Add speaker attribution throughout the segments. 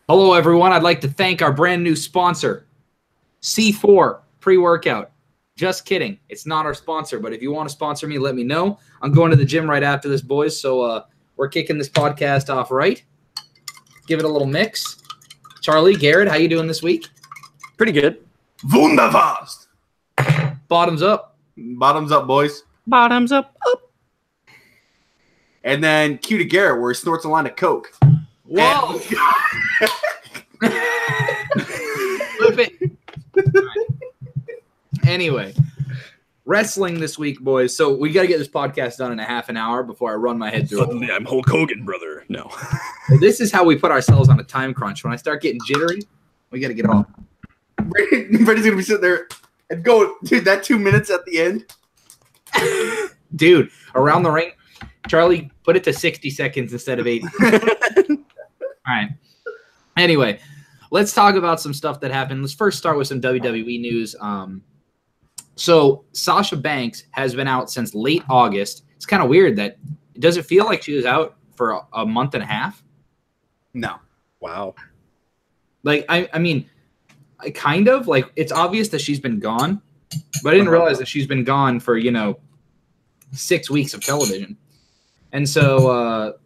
Speaker 1: Hello, everyone. I'd like to thank our brand new sponsor, C4 Pre-Workout. Just kidding. It's not our sponsor, but if you want to sponsor me, let me know. I'm going to the gym right after this, boys, so we're kicking this podcast off right. Give it a little mix. Charlie, Garrett, how you doing this week?
Speaker 2: Pretty good.
Speaker 3: Wunderfast.
Speaker 1: Bottoms up.
Speaker 3: Bottoms up, boys.
Speaker 2: Bottoms up.
Speaker 3: And then cue to Garrett where he snorts a line of Coke.
Speaker 1: Whoa. Flip it. Anyway, wrestling this week, boys. So we got to get this podcast done in a half an hour before I run my head through it.
Speaker 2: Suddenly I'm Hulk Hogan, brother. No.
Speaker 1: Well, this is how we put ourselves on a time crunch. When I start getting jittery, we got to get off.
Speaker 3: Brady's going to be sitting there and go, dude, that 2 minutes at the end.
Speaker 1: Dude, around the ring, Charlie, put it to 60 seconds instead of 80. All right. Anyway, let's talk about some stuff that happened. Let's first start with some WWE news. So Sasha Banks has been out since late August. It's kind of weird that – does it feel like she was out for a month and a half?
Speaker 3: No.
Speaker 2: Wow.
Speaker 1: Like, I mean, kind of. Like, it's obvious that she's been gone, but I didn't realize that she's been gone for, 6 weeks of television. And so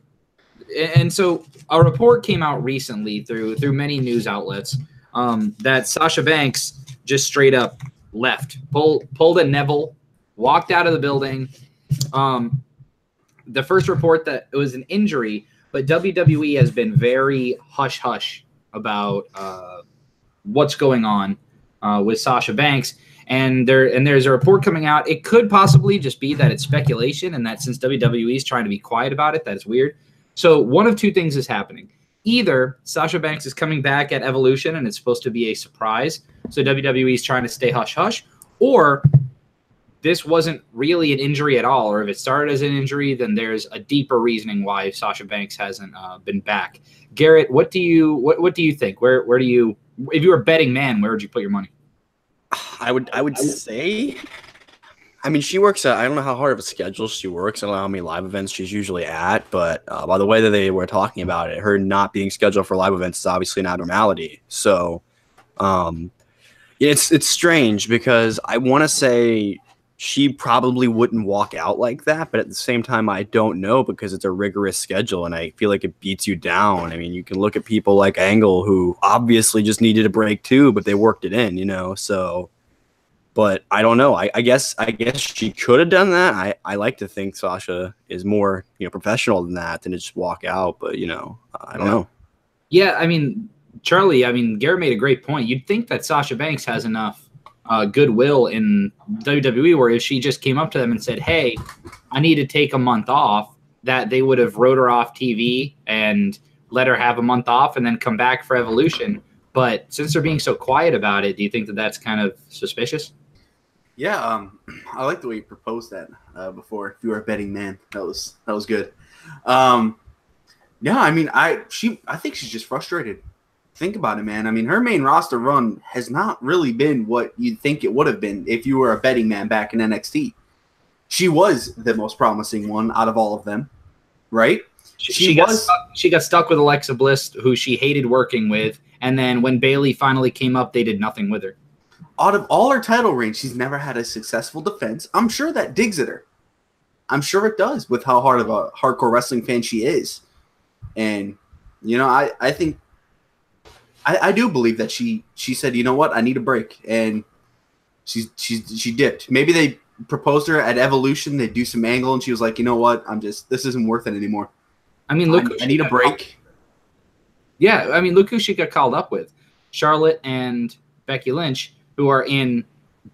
Speaker 1: a report came out recently through many news outlets that Sasha Banks just straight up left, pulled a Neville, walked out of the building. The first report that it was an injury, but WWE has been very hush-hush about what's going on with Sasha Banks. And there's a report coming out. It could possibly just be that it's speculation and that since WWE is trying to be quiet about it, that it's weird. So one of two things is happening. Either Sasha Banks is coming back at Evolution and it's supposed to be a surprise, so WWE is trying to stay hush-hush, or this wasn't really an injury at all, or if it started as an injury, then there's a deeper reasoning why Sasha Banks hasn't been back. Garrett, what do you think? Where do you, if you were a betting man, where would you put your money?
Speaker 2: I would say, I mean, she works I don't know how hard of a schedule she works. I don't know how many live events she's usually at, but by the way that they were talking about it, her not being scheduled for live events is obviously an abnormality. So it's strange because I want to say she probably wouldn't walk out like that, but at the same time, I don't know because it's a rigorous schedule and I feel like it beats you down. I mean, you can look at people like Angle who obviously just needed a break too, but they worked it in, so, but I don't know. I guess she could have done that. I like to think Sasha is more, professional than that than to just walk out, but I don't know.
Speaker 1: Yeah. I mean, Charlie, Garrett made a great point. You'd think that Sasha Banks has enough goodwill in WWE where if she just came up to them and said, hey, I need to take a month off, that they would have wrote her off TV and let her have a month off and then come back for Evolution. But since they're being so quiet about it, do you think that that's kind of suspicious?
Speaker 3: Yeah, I like the way you proposed that before. If you were a betting man, that was good. Yeah, I think she's just frustrated. Think about it, man. Her main roster run has not really been what you'd think it would have been if you were a betting man back in NXT. She was the most promising one out of all of them, right?
Speaker 1: She got stuck with Alexa Bliss, who she hated working with, and then when Bayley finally came up, they did nothing with her.
Speaker 3: Out of all her title reigns, she's never had a successful defense. I'm sure that digs at her. I'm sure it does with how hard of a hardcore wrestling fan she is. And, I think I do believe that she said, you know what, I need a break, and she dipped. Maybe they proposed her at Evolution, they do some angle, and she was like, you know what, this isn't worth it anymore. I need a break.
Speaker 1: Yeah, look who she got called up with, Charlotte and Becky Lynch, who are in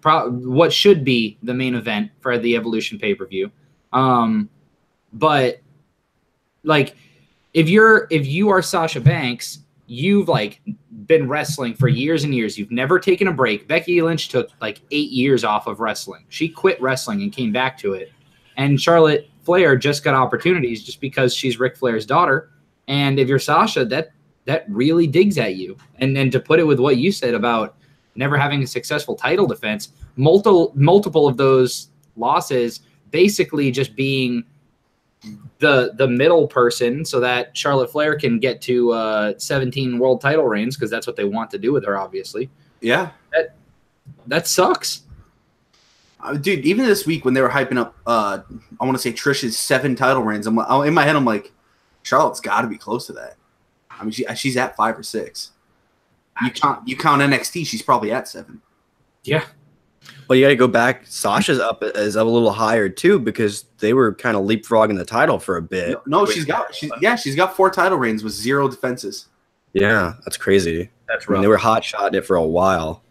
Speaker 1: what should be the main event for the Evolution pay-per-view. But like, if you are Sasha Banks, you've been wrestling for years and years. You've never taken a break. Becky Lynch took 8 years off of wrestling. She quit wrestling and came back to it. And Charlotte Flair just got opportunities just because she's Ric Flair's daughter. And if you're Sasha, that really digs at you. And then to put it with what you said about never having a successful title defense, multiple of those losses basically just being the middle person so that Charlotte Flair can get to 17 world title reigns, because that's what they want to do with her, obviously.
Speaker 3: Yeah.
Speaker 1: That sucks.
Speaker 3: Dude, even this week when they were hyping up, I want to say Trish's 7 title reigns, in my head, I'm like, Charlotte's got to be close to that. I mean, she's at 5 or 6. You count NXT, she's probably at 7.
Speaker 1: Yeah.
Speaker 2: Well, you got to go back. Sasha's up a little higher too, because they were kind of leapfrogging the title for a bit.
Speaker 3: No, she's got 4 title reigns with 0 defenses.
Speaker 2: Yeah, that's crazy.
Speaker 1: That's
Speaker 2: I mean,
Speaker 1: rough.
Speaker 2: they were hot shotting it for a while.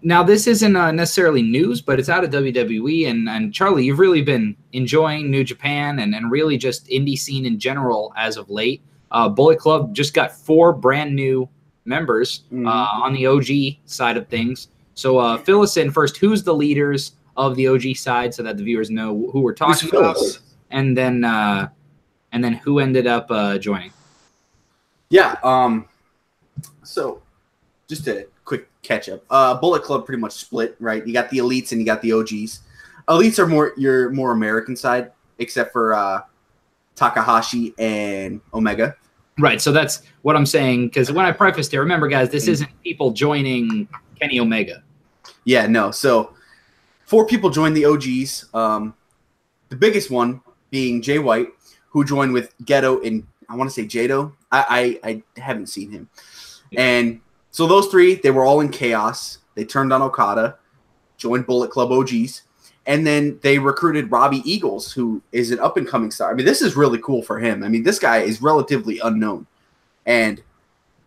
Speaker 1: Now, this isn't necessarily news, but it's out of WWE. And Charlie, you've really been enjoying New Japan and really just indie scene in general as of late. Bullet Club just got 4 brand new members on the OG side of things. So fill us in first. Who's the leaders of the OG side, so that the viewers know who we're talking about, and then who ended up joining?
Speaker 3: Yeah. So just a quick catch up. Bullet Club pretty much split, right? You got the elites and you got the OGs. Elites are your more American side, except for Takahashi and Omega.
Speaker 1: Right. So that's what I'm saying, because when I prefaced it, remember, guys, this isn't people joining Kenny Omega.
Speaker 3: Yeah, no. So 4 people joined the OGs. The biggest one being Jay White, who joined with Ghetto and I want to say Jado. I haven't seen him. And so those 3, they were all in Chaos. They turned on Okada, joined Bullet Club OGs, and then they recruited Robbie Eagles, who is an up-and-coming star. I mean, this is really cool for him. I mean, this guy is relatively unknown, and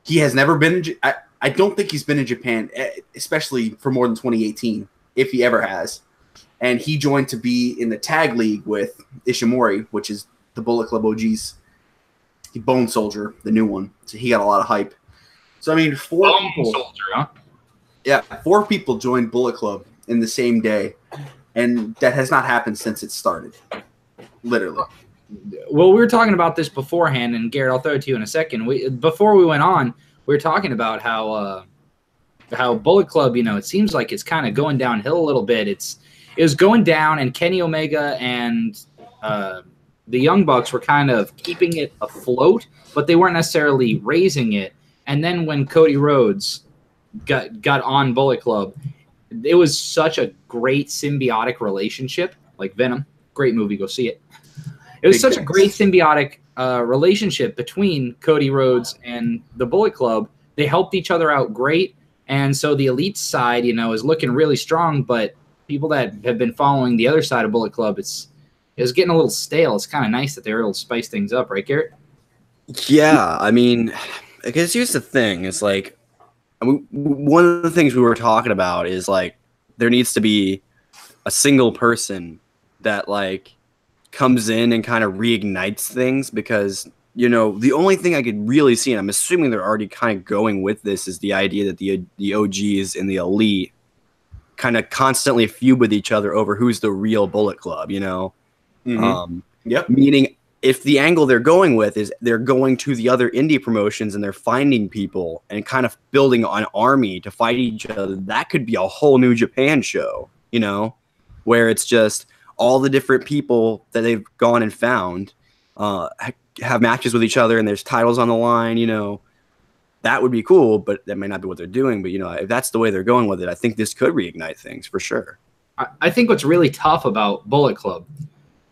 Speaker 3: he has never been I don't think he's been in Japan, especially for more than 2018, if he ever has. And he joined to be in the tag league with Ishimori, which is the Bullet Club OGs. Bone Soldier, the new one. So he got a lot of hype. So, I mean, 4 people.
Speaker 1: Soldier, huh?
Speaker 3: Yeah, 4 people joined Bullet Club in the same day. And that has not happened since it started. Literally.
Speaker 1: Well, we were talking about this beforehand, and Garrett, I'll throw it to you in a second. Before we went on, we were talking about how Bullet Club, it seems like it's kind of going downhill a little bit. It was going down, and Kenny Omega and the Young Bucks were kind of keeping it afloat, but they weren't necessarily raising it. And then when Cody Rhodes got on Bullet Club, it was such a great symbiotic relationship, like Venom. Great movie, go see it. It was such a great symbiotic relationship between Cody Rhodes and the Bullet Club. They helped each other out great, and so the elite side, is looking really strong. But people that have been following the other side of Bullet Club, it's getting a little stale. It's kind of nice that they were able to spice things up, right, Garrett?
Speaker 2: Yeah, I mean, I guess here's the thing. It's like, one of the things we were talking about is like there needs to be a single person that like comes in and kind of reignites things, because the only thing I could really see, and I'm assuming they're already kind of going with this, is the idea that the OGs and the elite kind of constantly feud with each other over who's the real Bullet Club,
Speaker 3: Yep.
Speaker 2: Meaning, if the angle they're going with is they're going to the other indie promotions and they're finding people and kind of building an army to fight each other, that could be a whole New Japan show, where it's just all the different people that they've gone and found have matches with each other and there's titles on the line, that would be cool, but that may not be what they're doing. But, if that's the way they're going with it, I think this could reignite things for sure.
Speaker 1: I think what's really tough about Bullet Club,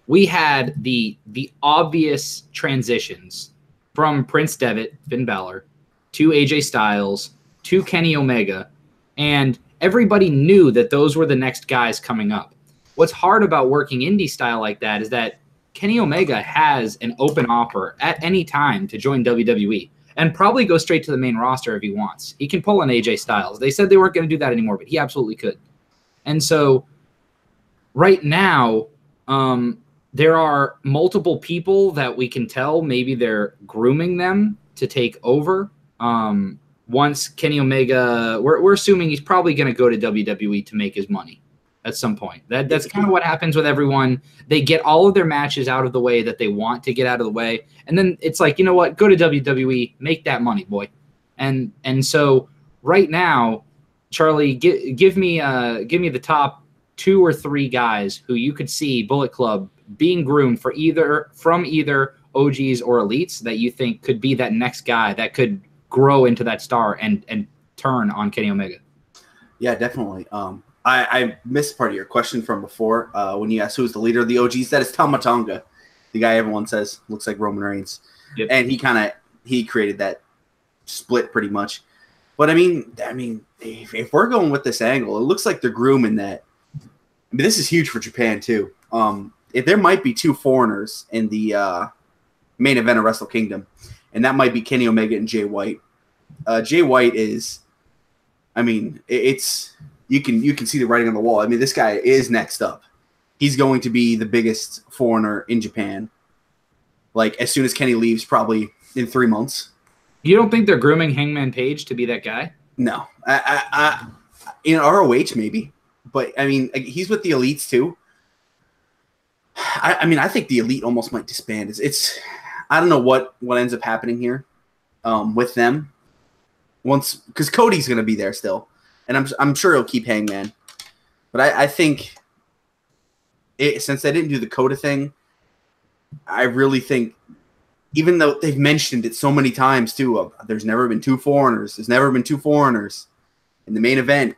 Speaker 1: we had the obvious transitions from Prince Devitt, Finn Balor, to AJ Styles, to Kenny Omega, and everybody knew that those were the next guys coming up. What's hard about working indie style like that is that Kenny Omega has an open offer at any time to join WWE and probably go straight to the main roster if he wants. He can pull an AJ Styles. They said they weren't going to do that anymore, but he absolutely could. And so right now, there are multiple people that we can tell maybe they're grooming them to take over. Once Kenny Omega, we're assuming he's probably going to go to WWE to make his money at some point. That's kind of what happens with everyone. They get all of their matches out of the way that they want to get out of the way, and then it's like, you know what? Go to WWE, make that money, boy. And so right now, Charlie, give me the top 2 or 3 guys who you could see Bullet Club being groomed for either OGs or elites that you think could be that next guy that could grow into that star and turn on Kenny Omega?
Speaker 3: Yeah, definitely. I missed part of your question from before when you asked who's the leader of the OGs. That is Tama Tonga, the guy everyone says looks like Roman Reigns. Yep. And he created that split pretty much. But I mean, if we're going with this angle, it looks like they're grooming that. I mean, this is huge for Japan too. If there might be 2 foreigners in the main event of Wrestle Kingdom, and that might be Kenny Omega and Jay White. Jay White is, I mean, it's you can see the writing on the wall. I mean, this guy is next up. He's going to be the biggest foreigner in Japan. Like as soon as Kenny leaves, probably in 3 months.
Speaker 1: You don't think they're grooming Hangman Page to be that guy?
Speaker 3: No, I in ROH maybe, but I mean he's with the elites too. I mean I think the elite almost might disband. It's I don't know what ends up happening here with them once because Cody's going to be there still, and I'm sure he'll keep Hangman, but I think since they didn't do the Coda thing, I really think. Even though they've mentioned it so many times, too, there's never been 2 foreigners. There's never been 2 foreigners in the main event.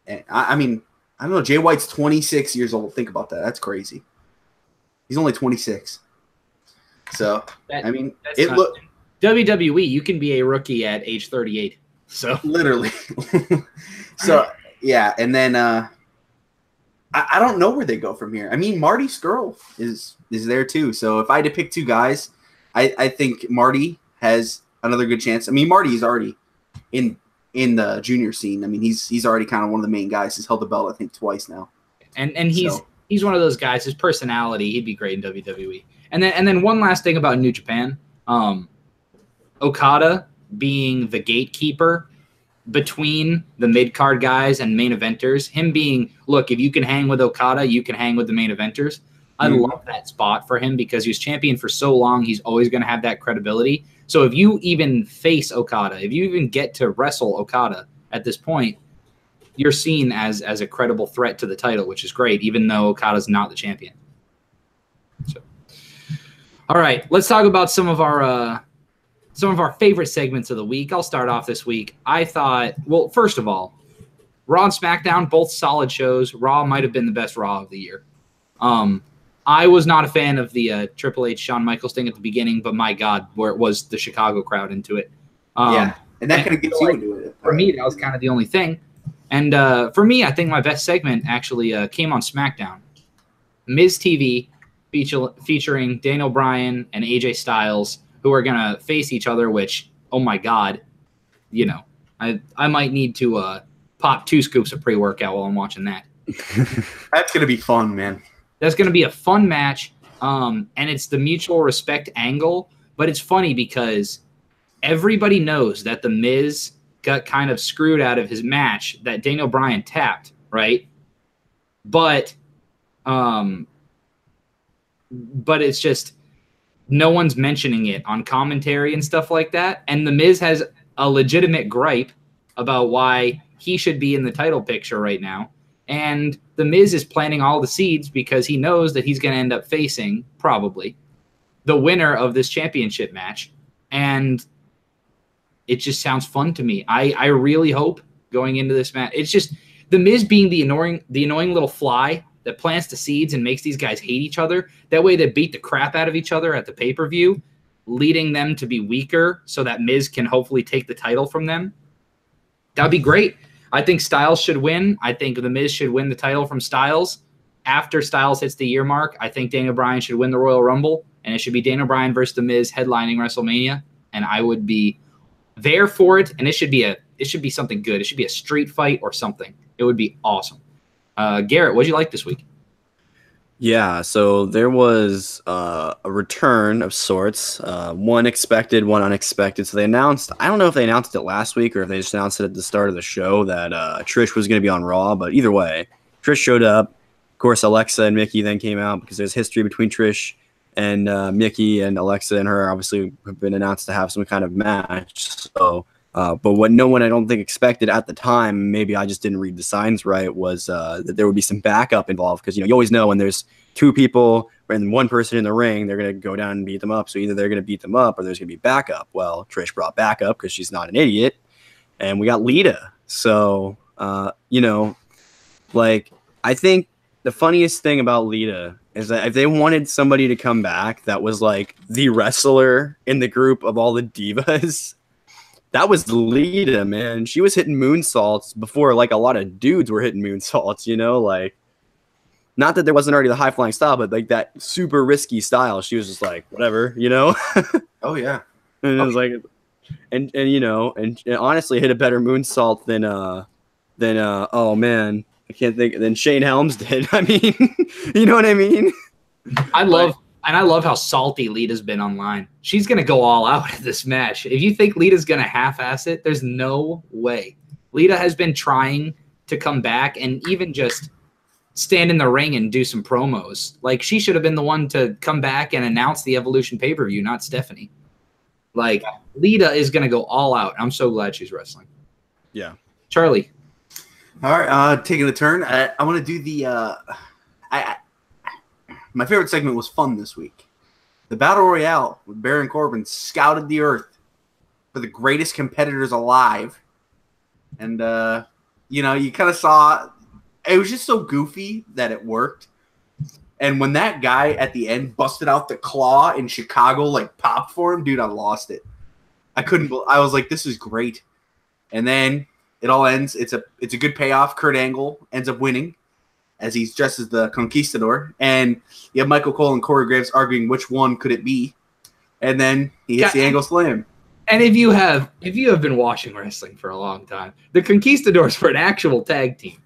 Speaker 3: And I mean, I don't know. Jay White's 26 years old. Think about that. That's crazy. He's only 26. So,
Speaker 1: WWE, you can be a rookie at age 38. So
Speaker 3: literally. So, yeah. And then I don't know where they go from here. I mean, Marty Scurll is there too. So if I had to pick 2 guys, I think Marty has another good chance. I mean, Marty is already in the junior scene. I mean, he's already kind of one of the main guys. He's held the belt, I think, twice now.
Speaker 1: And he's one of those guys. His personality, he'd be great in WWE. And then one last thing about New Japan, Okada being the gatekeeper between the mid-card guys and main eventers, him being, look, if you can hang with Okada, you can hang with the main eventers. I love that spot for him because he was champion for so long. He's always going to have that credibility. So if you even face Okada, if you even get to wrestle Okada at this point, you're seen as a credible threat to the title, which is great, even though Okada's not the champion. So, all right, let's talk about some of our favorite segments of the week. I'll start off this week. I thought, well, first of all, Raw and SmackDown, both solid shows. Raw might have been the best Raw of the year. I was not a fan of the Triple H Shawn Michaels thing at the beginning, but my God, where it was the Chicago crowd into it.
Speaker 3: Yeah, and that kind of gets you into it.
Speaker 1: For me, that was kind of the only thing. And for me, I think my best segment actually came on SmackDown. Miz TV featuring Daniel Bryan and AJ Styles, who are going to face each other, which, oh my God, you know, I might need to pop 2 scoops of pre-workout while I'm watching that.
Speaker 3: That's going to be fun, man.
Speaker 1: That's going to be a fun match, and it's the mutual respect angle, but it's funny because everybody knows that The Miz got kind of screwed out of his match that Daniel Bryan tapped, right? But it's just no one's mentioning it on commentary and stuff like that, and The Miz has a legitimate gripe about why he should be in the title picture right now. And The Miz is planting all the seeds because he knows that he's going to end up facing, probably, the winner of this championship match. And it just sounds fun to me. I really hope going into this match. It's just The Miz being the annoying little fly that plants the seeds and makes these guys hate each other. That way they beat the crap out of each other at the pay-per-view, leading them to be weaker so that Miz can hopefully take the title from them. That'd be great. I think Styles should win. I think The Miz should win the title from Styles. After Styles hits the year mark, I think Daniel Bryan should win the Royal Rumble, and it should be Daniel Bryan versus The Miz headlining WrestleMania, and I would be there for it, and it should be something good. It should be a street fight or something. It would be awesome. Garrett, what did you like this week?
Speaker 2: Yeah, so there was a return of sorts, one expected, one unexpected. So they announced, I don't know if they announced it last week or if they just announced it at the start of the show that Trish was going to be on Raw, but either way, Trish showed up. Of course, Alexa and Mickey then came out because there's history between Trish and Mickey, and Alexa and her obviously have been announced to have some kind of match. So But what no one I don't think expected at the time, maybe I just didn't read the signs right, was that there would be some backup involved, because you always know when there's two people and one person in the ring, they're going to go down and beat them up. So either they're going to beat them up or there's going to be backup. Well, Trish brought backup because she's not an idiot, and we got Lita. So I think the funniest thing about Lita is that if they wanted somebody to come back that was like the wrestler in the group of all the divas, that was Lita, man. She was hitting moonsaults before like a lot of dudes were hitting moonsaults, like not that there wasn't already the high flying style, but like that super risky style. She was just like, whatever,
Speaker 3: Oh yeah.
Speaker 2: And it was like, and honestly hit a better moonsault than oh man, I can't think, than Shane Helms did. I mean, you know what I mean?
Speaker 1: I love how salty Lita's been online. She's going to go all out in this match. If you think Lita's going to half-ass it, there's no way. Lita has been trying to come back and even just stand in the ring and do some promos. Like, she should have been the one to come back and announce the Evolution pay-per-view, not Stephanie. Like, Lita is going to go all out. I'm so glad she's wrestling.
Speaker 2: Yeah.
Speaker 1: Charlie.
Speaker 3: All right, taking a turn. I want to do the my favorite segment was fun this week. The Battle Royale with Baron Corbin scouted the earth for the greatest competitors alive. And, you kind of saw it was just so goofy that it worked. And when that guy at the end busted out the claw in Chicago, like popped for him, dude, I lost it. I was like, this is great. And then it all ends. It's a good payoff. Kurt Angle ends up winning as he's dressed as the Conquistador. And you have Michael Cole and Corey Graves arguing which one could it be. And then he hits the Angle Slam.
Speaker 1: And if you have been watching wrestling for a long time, the Conquistadors were an actual tag team.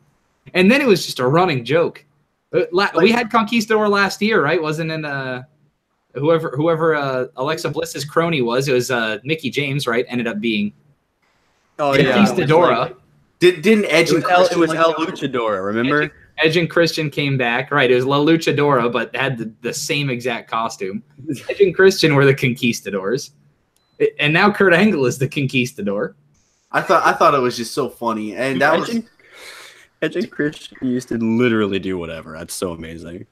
Speaker 1: And then it was just a running joke. We had Conquistador last year, right? Wasn't in whoever Alexa Bliss's crony was. It was Mickey James, right? Ended up being Conquistadora.
Speaker 3: Didn't Edge and Christian?
Speaker 2: It was El Luchadora, remember?
Speaker 1: Edge and Christian came back, right? It was La Luchadora, but had the same exact costume. Edge and Christian were the Conquistadors, and now Kurt Angle is the Conquistador.
Speaker 3: I thought it was just so funny, and that was.
Speaker 2: Edge and Christian used to literally do whatever. That's so amazing.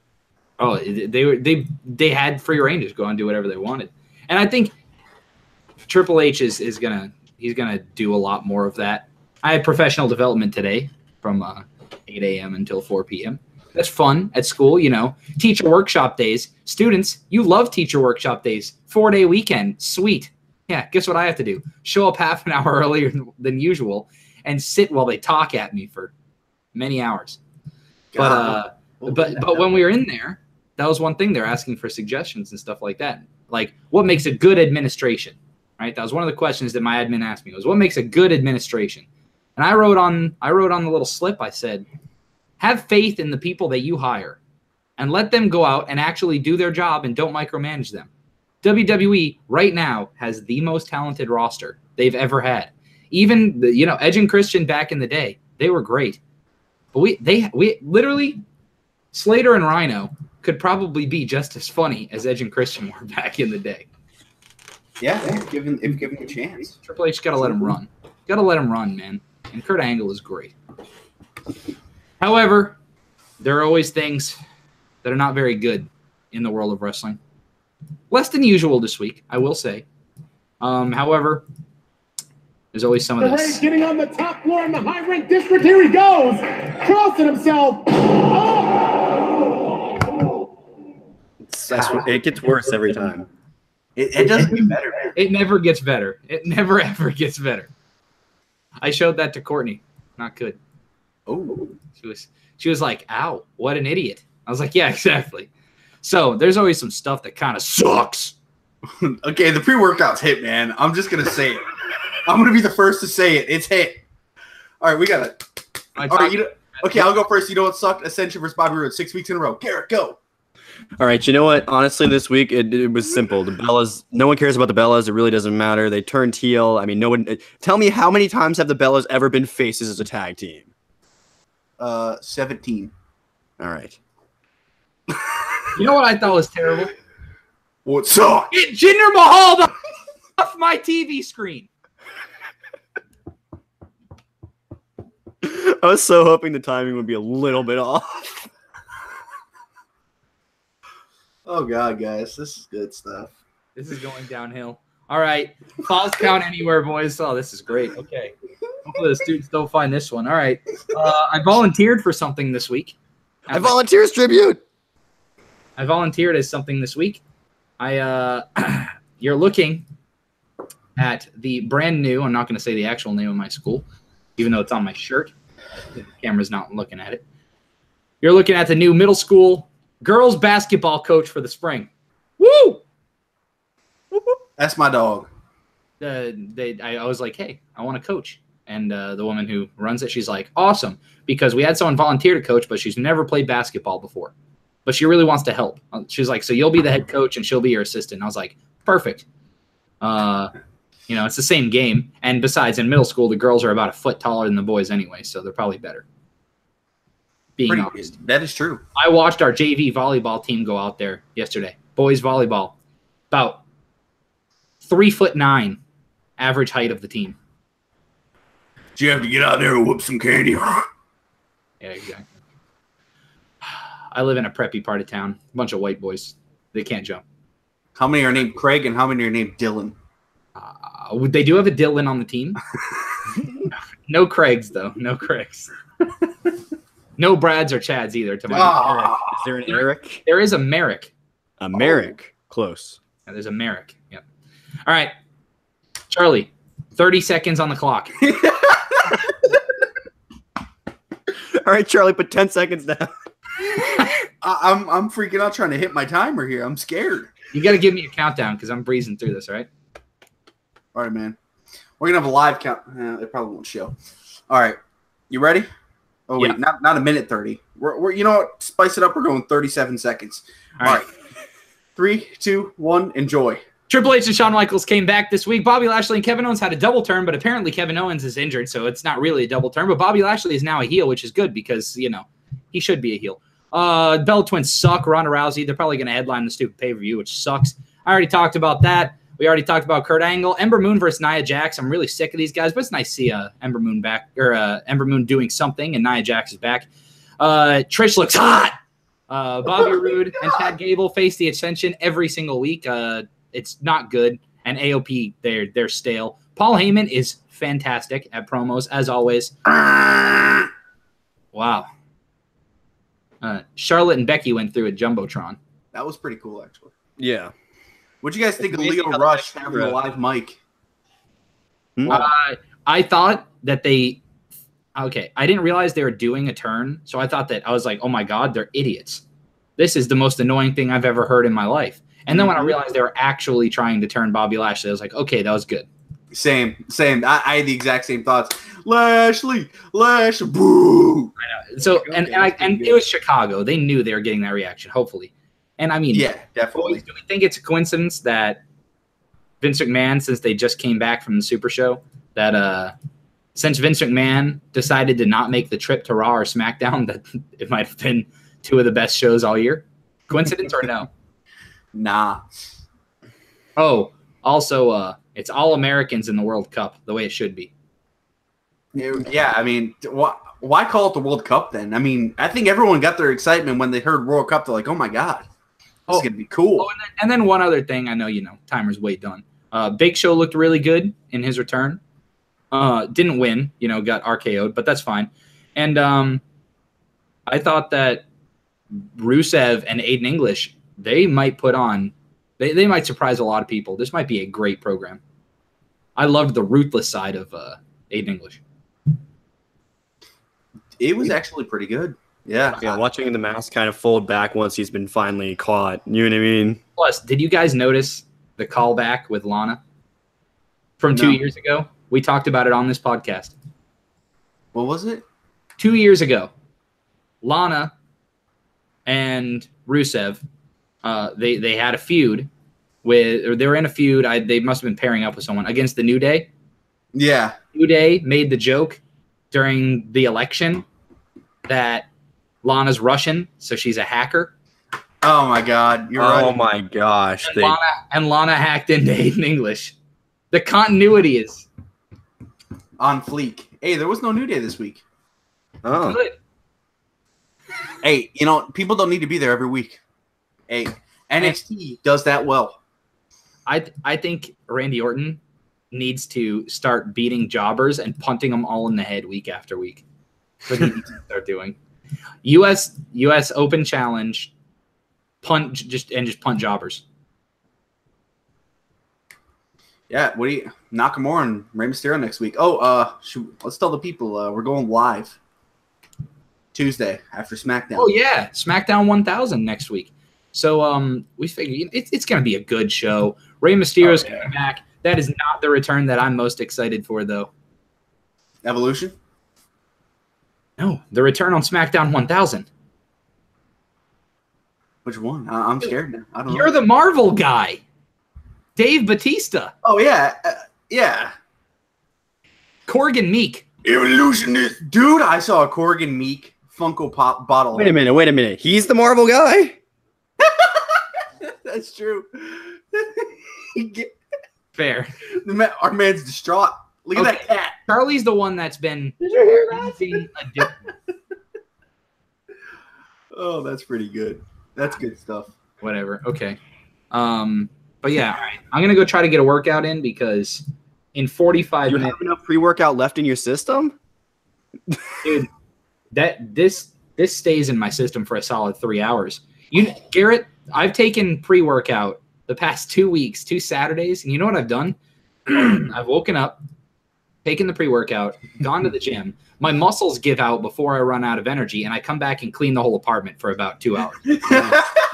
Speaker 1: Oh, they had free reign to go and do whatever they wanted, and I think Triple H is gonna do a lot more of that. I had professional development today from 8 a.m. until 4 p.m. That's fun at school, Teacher workshop days. Students, you love teacher workshop days. 4-day weekend, sweet. Yeah, guess what I have to do? Show up half an hour earlier than usual and sit while they talk at me for many hours. But when we were in there, that was one thing. They're asking for suggestions and stuff like that. Like, what makes a good administration? Right? That was one of the questions that my admin asked me. Was what makes a good administration? And I wrote on the little slip, I said, have faith in the people that you hire and let them go out and actually do their job and don't micromanage them. WWE right now has the most talented roster they've ever had. Even Edge and Christian back in the day, they were great. But we literally, Slater and Rhino could probably be just as funny as Edge and Christian were back in the day.
Speaker 3: Yeah, if given a chance.
Speaker 1: Triple H got to let him run. Got to let him run, man. And Kurt Angle is great. However, there are always things that are not very good in the world of wrestling. Less than usual this week, I will say. However, there's always some of this.
Speaker 4: Getting on the top floor in the high rank district. Here he goes. Crossing himself.
Speaker 2: It gets worse every time.
Speaker 3: It doesn't get better.
Speaker 1: It never gets better. It never, ever gets better. I showed that to Courtney. Not good.
Speaker 3: Oh.
Speaker 1: She was like, ow, what an idiot. I was like, yeah, exactly. So there's always some stuff that kind of sucks.
Speaker 3: Okay, the pre-workout's hit, man. I'm just going to say it. I'm going to be the first to say it. It's hit. All right, we got it. All right, okay, I'll go first. You know what sucked? Ascension versus Bobby Roode 6 weeks in a row. Garrett, go.
Speaker 2: All right, you know what? Honestly, this week it was simple. The Bellas, no one cares about the Bellas. It really doesn't matter. They turned heel. I mean, no one. Tell me how many times have the Bellas ever been faces as a tag team?
Speaker 3: 17.
Speaker 2: All right.
Speaker 1: You know what I thought was terrible?
Speaker 3: What's up?
Speaker 1: Get Jinder Mahal off my TV screen.
Speaker 2: I was so hoping the timing would be a little bit off.
Speaker 3: Oh God, guys, this is good stuff.
Speaker 1: This is going downhill. All right, falls count anywhere, boys. Oh, this is great. Okay, hopefully the students don't find this one. All right, I volunteered for something this week.
Speaker 2: I volunteer as tribute.
Speaker 1: I volunteered as something this week. You're looking at the brand new. I'm not going to say the actual name of my school, even though it's on my shirt. The camera's not looking at it. You're looking at the new middle school girls basketball coach for the spring. Woo!
Speaker 3: That's my dog.
Speaker 1: I was like, hey, I want to coach. And the woman who runs it, she's like, awesome. Because we had someone volunteer to coach, but she's never played basketball before. But she really wants to help. She's like, so you'll be the head coach and she'll be your assistant. I was like, perfect. It's the same game. And besides, in middle school, the girls are about a foot taller than the boys anyway, so they're probably better. Being honest.
Speaker 3: That is true.
Speaker 1: I watched our JV volleyball team go out there yesterday. Boys volleyball. About 3'9" average height of the team.
Speaker 3: Did you have to get out there and whoop some candy?
Speaker 1: Yeah, exactly. I live in a preppy part of town. A bunch of white boys. They can't jump.
Speaker 3: How many are named Craig and how many are named Dylan?
Speaker 1: They do have a Dylan on the team. No Craigs, though. No Craigs. No Brads or Chads either. To my
Speaker 2: Is there an Eric?
Speaker 1: There is a Merrick.
Speaker 2: A Merrick. Close.
Speaker 1: Yeah, there's a Merrick. Yep. All right. Charlie, 30 seconds on the clock.
Speaker 2: All right, Charlie, put 10 seconds down.
Speaker 3: I'm freaking out trying to hit my timer here. I'm scared.
Speaker 1: You got to give me a countdown because I'm breezing through this, all right?
Speaker 3: All right, man. We're going to have a live count. It probably won't show. All right. You ready? Oh, wait.
Speaker 1: Yeah.
Speaker 3: Not a minute 30. We're you know what? Spice it up. We're going 37 seconds. All right. 3, 2, 1, enjoy.
Speaker 1: Triple H and Shawn Michaels came back this week. Bobby Lashley and Kevin Owens had a double turn, but apparently Kevin Owens is injured, so it's not really a double turn. But Bobby Lashley is now a heel, which is good because, he should be a heel. Bella Twins suck. Ronda Rousey, they're probably going to headline the stupid pay-per-view, which sucks. I already talked about that. We already talked about Kurt Angle. Ember Moon versus Nia Jax. I'm really sick of these guys, but it's nice to see Ember Moon back, or Ember Moon doing something, and Nia Jax is back. Trish looks hot. Bobby Roode and Chad Gable face the Ascension every single week. It's not good. And AOP, they're stale. Paul Heyman is fantastic at promos, as always. Wow. Charlotte and Becky went through a Jumbotron.
Speaker 3: That was pretty cool, actually.
Speaker 2: Yeah.
Speaker 3: What'd you guys think of Leo Rush having a live mic?
Speaker 1: I thought that I didn't realize they were doing a turn, so I thought that I was like, oh my God, they're idiots. This is the most annoying thing I've ever heard in my life. And then when I realized they were actually trying to turn Bobby Lashley, I was like, okay, that was good.
Speaker 3: Same. I had the exact same thoughts. Lashley, boo.
Speaker 1: I know. So and it was Chicago. They knew they were getting that reaction, hopefully. And I mean,
Speaker 3: yeah, definitely.
Speaker 1: Do we think it's a coincidence that Vince McMahon, since they just came back from the Super Show, that since Vince McMahon decided to not make the trip to Raw or SmackDown, that it might have been two of the best shows all year? Coincidence or no?
Speaker 3: Nah.
Speaker 1: Oh, also, it's all Americans in the World Cup, the way it should be.
Speaker 3: Yeah, I mean, why call it the World Cup then? I mean, I think everyone got their excitement when they heard World Cup. They're like, oh my God, this is going to be cool.
Speaker 1: Oh, and then one other thing, I know, timer's way done. Big Show looked really good in his return. Didn't win, got RKO'd, but that's fine. And I thought that Rusev and Aiden English, they might put on, they might surprise a lot of people. This might be a great program. I loved the ruthless side of Aiden English.
Speaker 3: It was actually pretty good. Yeah.
Speaker 2: Yeah, watching the mask kind of fold back once he's been finally caught. You know what I mean?
Speaker 1: Plus, did you guys notice the callback with Lana from 2 years ago? We talked about it on this podcast.
Speaker 3: What was it?
Speaker 1: 2 years ago, Lana and Rusev, they had a feud or they were in a feud. They must have been pairing up with someone against the New Day.
Speaker 3: Yeah.
Speaker 1: New Day made the joke during the election that Lana's Russian, so she's a hacker.
Speaker 3: Oh my God, you're right.
Speaker 2: Oh my gosh.
Speaker 1: And Lana hacked into Aiden English. The continuity is
Speaker 3: on fleek. Hey, there was no New Day this week.
Speaker 2: Oh,
Speaker 1: Good.
Speaker 3: Hey, people don't need to be there every week. Hey, NXT does that well.
Speaker 1: I think Randy Orton needs to start beating jobbers and punting them all in the head week after week. That's what he needs to start doing. U.S. Open Challenge, just punt jobbers.
Speaker 3: Yeah, what do you Nakamura and Rey Mysterio next week? Oh, let's tell the people we're going live Tuesday after SmackDown.
Speaker 1: Oh yeah, SmackDown 1000 next week. So we figure it's going to be a good show. Rey Mysterio's coming back. That is not the return that I'm most excited for, though.
Speaker 3: Evolution?
Speaker 1: No, the return on SmackDown 1000.
Speaker 3: Which one? I'm scared now. I don't know.
Speaker 1: You're the Marvel guy, Dave Bautista.
Speaker 3: Oh yeah, yeah.
Speaker 1: Corgan Meek.
Speaker 3: Evolutionist, dude. I saw a Corgan Meek Funko Pop bottle.
Speaker 2: wait a minute. He's the Marvel guy?
Speaker 3: That's true.
Speaker 1: Fair.
Speaker 3: Our man's distraught. Look at that cat.
Speaker 1: Charlie's the one that's been.
Speaker 3: Did you hear that? Oh, that's pretty good. That's good stuff.
Speaker 1: Whatever. Okay. But yeah, I'm gonna go try to get a workout in because in 45
Speaker 2: You
Speaker 1: minutes,
Speaker 2: have enough pre-workout left in your system?
Speaker 1: dude, this stays in my system for a solid 3 hours. Garrett, I've taken pre-workout the past 2 weeks, 2 Saturdays, and you know what I've done? I've woken up, taken the pre-workout, gone to the gym. My muscles give out before I run out of energy, and I come back and clean the whole apartment for about 2 hours.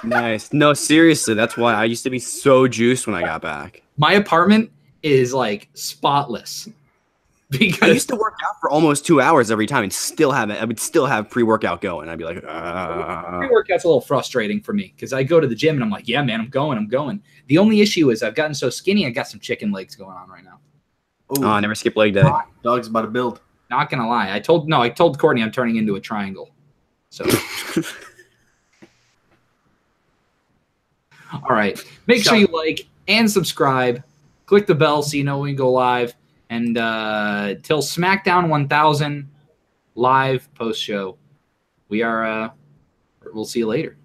Speaker 2: Nice. No, seriously, that's why I used to be so juiced when I got back.
Speaker 1: My apartment is like spotless.
Speaker 2: I
Speaker 1: Because
Speaker 2: used to work out for almost 2 hours every time and still have it. I would still have pre-workout going. I'd be like,
Speaker 1: pre-workout's a little frustrating for me because I go to the gym and I'm like, yeah, man, I'm going. The only issue is I've gotten so skinny, I got some chicken legs going on right now.
Speaker 2: oh, I never skip leg day.
Speaker 3: Dog's about to build.
Speaker 1: Not gonna lie. I told Courtney I'm turning into a triangle. So all right. Make sure you like and subscribe. Click the bell so you know when we go live. And till SmackDown 1000 live post show, we'll see you later.